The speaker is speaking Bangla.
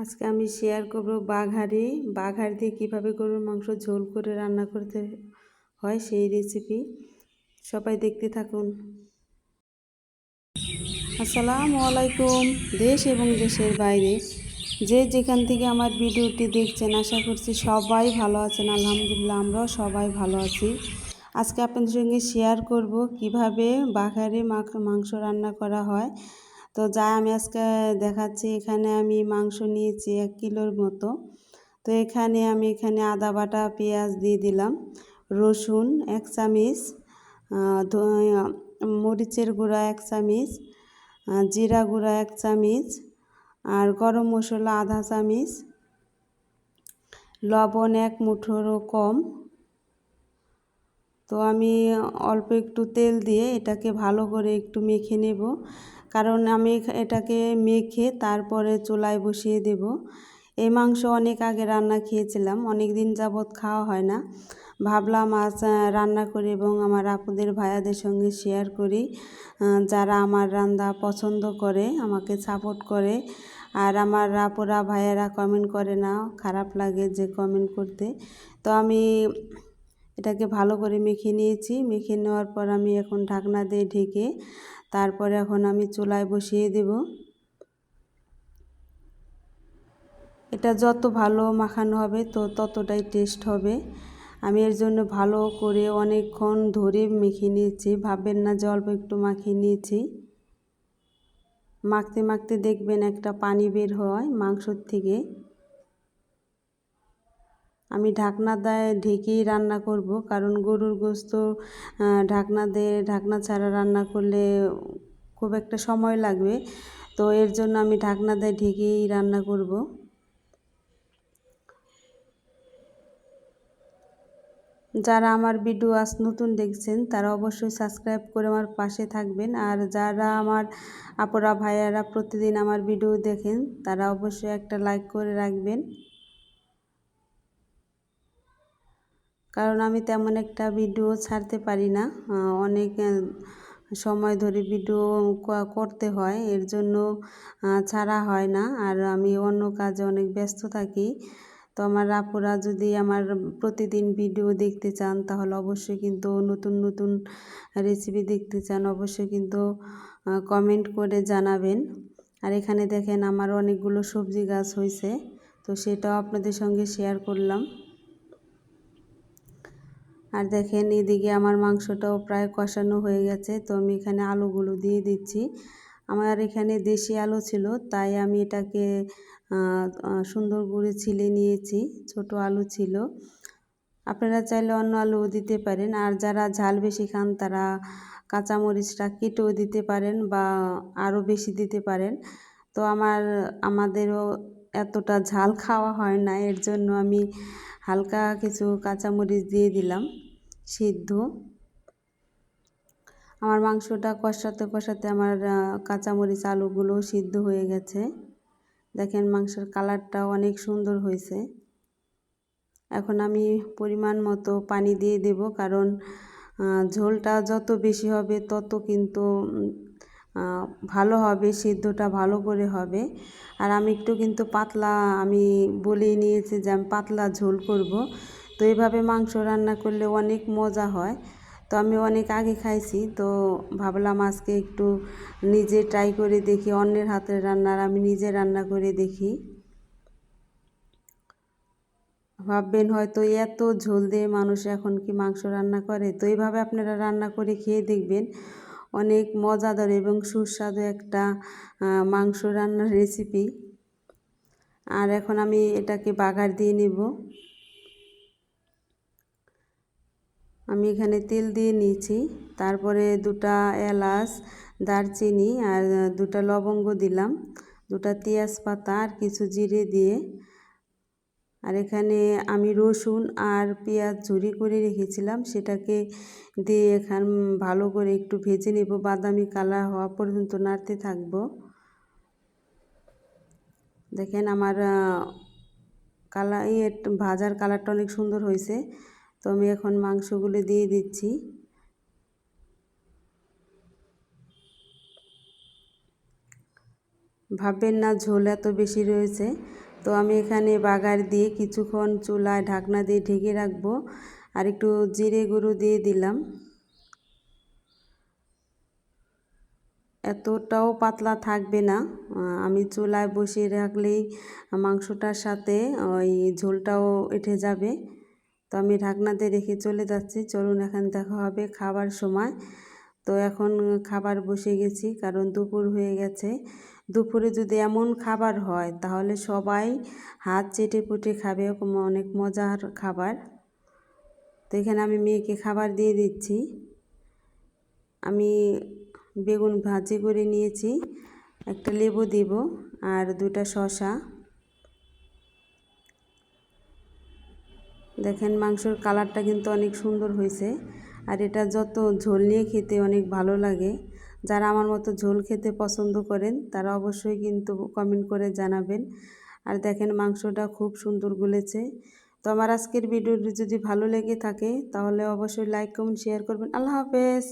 আজকে আমি শেয়ার করব বাঘারি দিয়ে কীভাবে গরুর মাংস ঝোল করে রান্না করতে হয় সেই রেসিপি। সবাই দেখতে থাকুন। আসসালামু আলাইকুম। দেশ এবং দেশের বাইরে যে যেখান থেকে আমার ভিডিওটি দেখছেন, আশা করছি সবাই ভালো আছেন। আলহামদুলিল্লাহ, আমরাও সবাই ভালো আছি। আজকে আপনাদের সঙ্গে শেয়ার করব কিভাবে বাঘারি মাংস রান্না করা হয়। তো যা আমি আজকে দেখাচ্ছি, এখানে আমি মাংস নিয়েছি 1 কিলোর মতো। তো এখানে আদা বাটা, পেঁয়াজ দিয়ে দিলাম, রসুন 1 চামচ, মরিচের গুঁড়া 1 চামচ, জিরা গুঁড়া 1 চামচ, আর গরম মশলা আধা চামচ, লবণ 1 মুঠোরও কম। তো আমি অল্প একটু তেল দিয়ে এটাকে ভালো করে একটু মেখে নেব, কারণ আমি এটাকে মেখে তারপরে চুলায় বসিয়ে দেব। এই মাংস অনেক আগে রান্না খেয়েছিলাম, অনেক দিন যাবৎ খাওয়া হয় না। ভাবলাম আজ রান্না করি এবং আমার আপুদের ভাইয়াদের সঙ্গে শেয়ার করি, যারা আমার রান্না পছন্দ করে, আমাকে সাপোর্ট করে। আর আমার আপুরা ভাইয়ারা কমেন্ট করে না, খারাপ লাগে যে কমেন্ট করতে। তো আমি এটাকে ভালো করে মেখে নিয়েছি। মেখে নেওয়ার পর আমি এখন ঢাকনা দিয়ে ঢেকে তারপরে এখন আমি চুলায় বসিয়ে দেব। এটা যত ভালো মাখানো হবে তো ততটাই টেস্ট হবে। আমি এর জন্য ভালো করে অনেকক্ষণ ধরে মেখে নিয়েছি। ভাববেন না যে অল্প একটু মাখিয়ে নিয়েছি। মাখতে মাখতে দেখবেন একটা পানি বের হয় মাংসর থেকে। আমি ঢাকনা দিয়ে ঢেকেই রান্না করব, কারণ গরুর গোশত ঢাকনা ছাড়া রান্না করলে খুব একটা সময় লাগবে। তো এর জন্য আমি ঢাকনা দিয়ে ঢেকেই রান্না করব। যারা আমার ভিডিও আজ নতুন দেখছেন তারা অবশ্যই সাবস্ক্রাইব করে আমার পাশে থাকবেন। আর যারা আমার আপুরা ভাইয়ারা প্রতিদিন আমার ভিডিও দেখেন তারা অবশ্যই একটা লাইক করে রাখবেন, কারণ আমি তেমন একটা ভিডিও ছাড়তে পারি না। অনেক সময় ধরে ভিডিও করতে হয়, এর জন্য ছাড়া হয় না। আর আমি অন্য কাজে অনেক ব্যস্ত থাকি। তো আমার আপুরা যদি আমার প্রতিদিন ভিডিও দেখতে চান তাহলে অবশ্যই কিন্তু নতুন নতুন রেসিপি দেখতে চান অবশ্যই কিন্তু কমেন্ট করে জানাবেন। আর এখানে দেখেন আমার অনেকগুলো সবজি গাছ হয়েছে, তো সেটাও আপনাদের সঙ্গে শেয়ার করলাম। আর দেখেন এদিকে আমার মাংসটাও প্রায় কষানো হয়ে গেছে। তো আমি এখানে আলুগুলো দিয়ে দিচ্ছি। আমার এখানে দেশি আলু ছিল, তাই আমি এটাকে সুন্দর করে ছিলে নিয়েছি। ছোট আলু ছিল, আপনারা চাইলে অন্য আলুও দিতে পারেন। আর যারা ঝাল বেশি খান তারা কাঁচামরিচটা কেটেও দিতে পারেন বা আরও বেশি দিতে পারেন। তো আমাদেরও এতটা ঝাল খাওয়া হয় না, এর জন্য আমি হালকা কিছু কাঁচামরিচ দিয়ে দিলাম সিদ্ধ। আমার মাংসটা কষাতে কষাতে আমার কাঁচামরিচ আলুগুলো সিদ্ধ হয়ে গেছে। দেখেন মাংসের কালারটাও অনেক সুন্দর হয়েছে। এখন আমি পরিমাণ মতো পানি দিয়ে দেব, কারণ ঝোলটা যত বেশি হবে তত কিন্তু ভালো হবে, সিদ্ধটা ভালো করে হবে। আর আমি একটু কিন্তু পাতলা, আমি বলেই নিয়েছি যে আমি পাতলা ঝোল করব। তো এইভাবে মাংস রান্না করলে অনেক মজা হয়। তো আমি অনেক আগে খাইছি, তো ভাবলাম আজকে একটু নিজে ট্রাই করে দেখি, অন্যের হাতের রান্নার আমি নিজে রান্না করে দেখি। ভাববেন হয়তো এত ঝোল দিয়ে মানুষ এখন কি মাংস রান্না করে? তো এইভাবে আপনারা রান্না করে খেয়ে দেখবেন, অনেক মজাদার এবং সুস্বাদু একটা মাংস রান্নার রেসিপি। আর এখন আমি এটাকে বাগার দিয়ে নেব। আমি এখানে তেল দিয়ে নিয়েছি, তারপরে 2টা এলাচ, দারচিনি আর 2টা লবঙ্গ দিলাম, 2টা তেজপাতা আর কিছু জিরে দিয়ে। আর এখানে আমি রসুন আর পেঁয়াজ ঝুরি করে রেখেছিলাম, সেটাকে দিয়ে এখন ভালো করে একটু ভেজে নেব, বাদামি কালার হওয়া পর্যন্ত নাড়তে থাকব। দেখেন আমার ভাজার কালারটা অনেক সুন্দর হয়েছে। তো আমি এখন মাংসগুলো দিয়ে দিচ্ছি। ভাববেন না ঝোল এত বেশি রয়েছে, তো আমি এখানে বাগার দিয়ে কিছুক্ষণ চুলায় ঢাকনা দিয়ে ঢেকে রাখবো। আর একটু জিরে গুঁড়ো দিয়ে দিলাম। এতটাও পাতলা থাকবে না, আমি চুলায় বসিয়ে রাখলেই মাংসটার সাথে ওই ঝোলটাও উঠে যাবে। তো আমি ঢাকনাতে রেখে চলে যাচ্ছি। চলুন এখন দেখা হবে খাবার সময়। তো এখন খাবার বসে গেছি, কারণ দুপুর হয়ে গেছে। দুপুরে যদি এমন খাবার হয় তাহলে সবাই হাত চেটে পুটে খাবে, অনেক মজার খাবার। তো এখানে আমি মেয়েকে খাবার দিয়ে দিচ্ছি। আমি বেগুন ভাজি করে নিয়েছি, একটা লেবু দিব আর দুটা শসা। দেখেন মাংসের কালারটা কিন্তু অনেক সুন্দর হয়েছে। আর এটা যত ঝোল নিয়ে খেতে অনেক ভালো লাগে। যারা আমার মতো ঝোল খেতে পছন্দ করেন তারা অবশ্যই কিন্তু কমেন্ট করে জানাবেন। আর দেখেন মাংসটা খুব সুন্দর গলেছে। তো আমার আজকের ভিডিওটি যদি ভালো লেগে থাকে তাহলে অবশ্যই লাইক কমেন্ট শেয়ার করবেন। আল্লাহ হাফেজ।